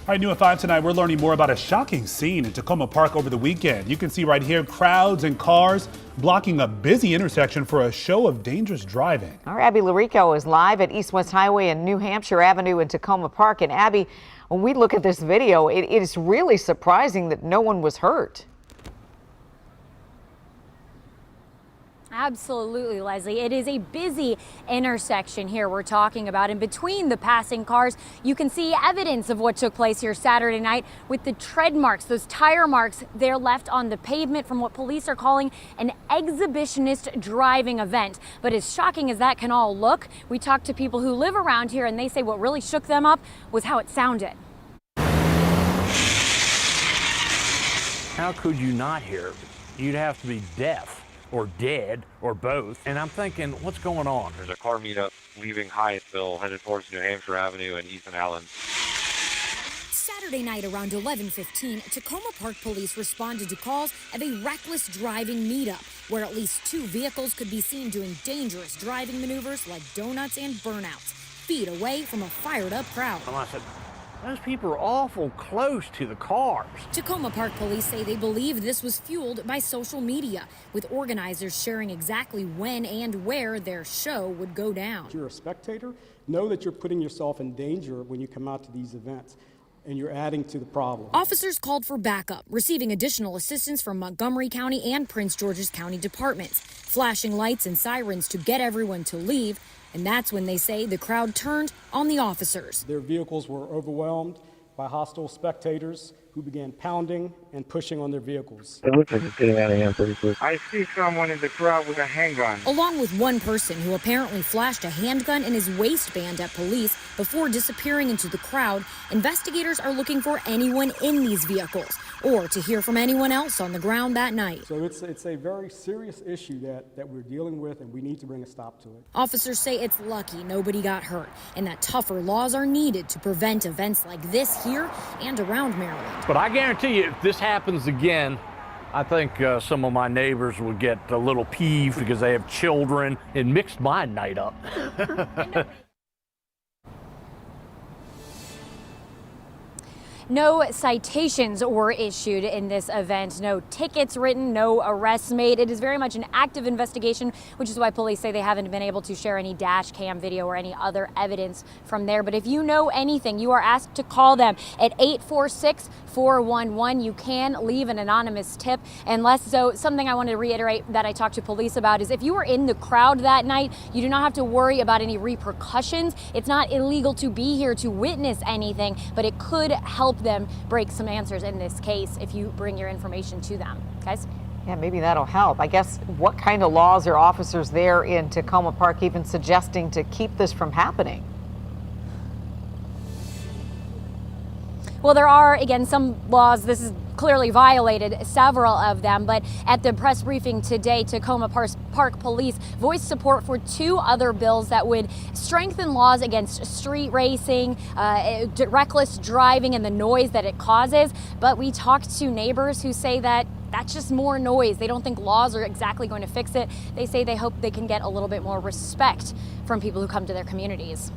All right, new at 5 tonight, we're learning more about a shocking scene in Takoma Park over the weekend. You can see right here crowds and cars blocking a busy intersection for a show of dangerous driving. Our Abby Larico is live at East West Highway and New Hampshire Avenue in Takoma Park. And Abby, when we look at this video, it is really surprising that no one was hurt. Absolutely, Leslie. It is a busy intersection here we're talking about. And between the passing cars, you can see evidence of what took place here Saturday night with the tread marks, those tire marks they're left on the pavement from what police are calling an exhibitionist driving event. But as shocking as that can all look, we talked to people who live around here and they say what really shook them up was how it sounded. How could you not hear? You'd have to be deaf or dead or both. And I'm thinking, what's going on? There's a car meetup leaving Hyattsville, headed towards New Hampshire Avenue and Ethan Allen. Saturday night around 11:15, Takoma Park police responded to calls of a reckless driving meetup, where at least 2 vehicles could be seen doing dangerous driving maneuvers like donuts and burnouts, feet away from a fired-up crowd. And I said, those people are awful close to the cars. Takoma Park police say they believe this was fueled by social media, with organizers sharing exactly when and where their show would go down. If you're a spectator, know that you're putting yourself in danger when you come out to these events, and you're adding to the problem. Officers called for backup, receiving additional assistance from Montgomery County and Prince George's County departments, flashing lights and sirens to get everyone to leave. And that's when they say the crowd turned on the officers. Their vehicles were overwhelmed by hostile spectators who began pounding and pushing on their vehicles. It looks like it's getting out of hand pretty quick. I see someone in the crowd with a handgun. Along with one person who apparently flashed a handgun in his waistband at police before disappearing into the crowd, investigators are looking for anyone in these vehicles or to hear from anyone else on the ground that night. So it's a very serious issue that we're dealing with, and we need to bring a stop to it. Officers say it's lucky nobody got hurt and that tougher laws are needed to prevent events like this here and around Maryland. But I guarantee you, if this happens again, I think some of my neighbors will get a little peeved because they have children. It mixed my night up. No citations were issued in this event, no tickets written, no arrests made. It is very much an active investigation, which is why police say they haven't been able to share any dash cam video or any other evidence from there. But if you know anything, you are asked to call them at 846-411. You can leave an anonymous tip. And so something I wanted to reiterate that I talked to police about is if you were in the crowd that night, you do not have to worry about any repercussions. It's not illegal to be here to witness anything, but it could help them break some answers in this case if you bring your information to them. Guys? Yeah, maybe that'll help. I guess what kind of laws are officers there in Takoma Park even suggesting to keep this from happening? Well, there are, again, some laws. This is clearly violated, several of them. But at the press briefing today, Takoma Park Police voiced support for 2 other bills that would strengthen laws against street racing, reckless driving, and the noise that it causes. But we talked to neighbors who say that that's just more noise. They don't think laws are exactly going to fix it. They say they hope they can get a little bit more respect from people who come to their communities.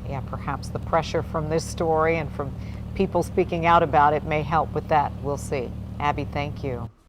Yeah, perhaps the pressure from this story and from people speaking out about it may help with that. We'll see. Abby, thank you.